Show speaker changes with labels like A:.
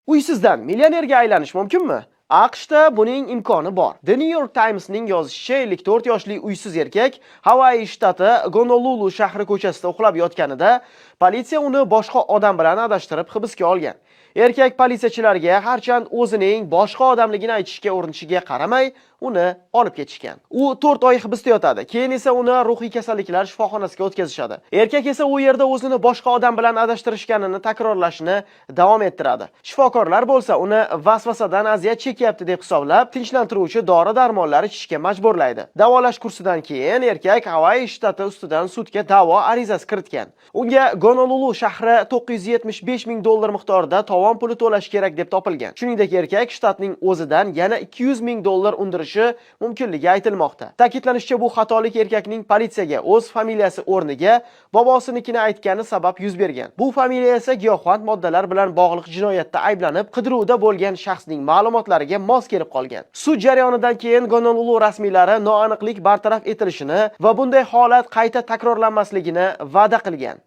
A: Uysizdan millionerga aylanish mumkinmi? AQShda buning imkoni bor. The New York Times'ning yozishicha 54 yoshli uysiz erkak Hawaii shtati Honolulu shahri ko'chasida uxlab yotganida politsiya uni boshqa odam bilan adashtirib hibsga olgan. Erkak politsiyachilarga harchand o'zining boshqa odamligini aytishga urinishiga qaramay, uni olib ketishgan. U 4 oy hibsda yotadi. Keyin esa uni ruhiy kasalliklar shifoxonasiga o'tkazishadi. Erkak esa u yerda o'zini boshqa odam bilan adashtirishganini takrorlashni davom ettiradi. Shifokorlar bo'lsa uni vasvasadan aziyat chekyapti deb hisoblab, tinchlantiruvchi dori-darmonlar ichishga majburlaydi. Davolash kursidan keyin erkak Hawaii shtati ustidan sudga da'vo arizasi kiritgan. Unga Honolulu shahri $975,000 miqdorida tovon puli to'lash kerak deb topilgan. Shuningdek, erkak shtatning o'zidan yana $200,000 undirishi mumkinligi aytilmoqda. Ta'kidlanishicha, bu xatolik erkakning politsiyaga o'z familiyasi o'rniga bobosinikini aytgani sabab yuz bergan. Bu familiya esa giyohvand moddalar bilan bog'liq jinoyatda ayblanib, qidiruvda bo'lgan shaxsning ma'lumotlariga mos kelib qolgan. Sud jarayonidan keyin Honolulu rasmiylari noaniqlik bartaraf etilishini va bunday holat qayta takrorlanmasligini va'da qilgan.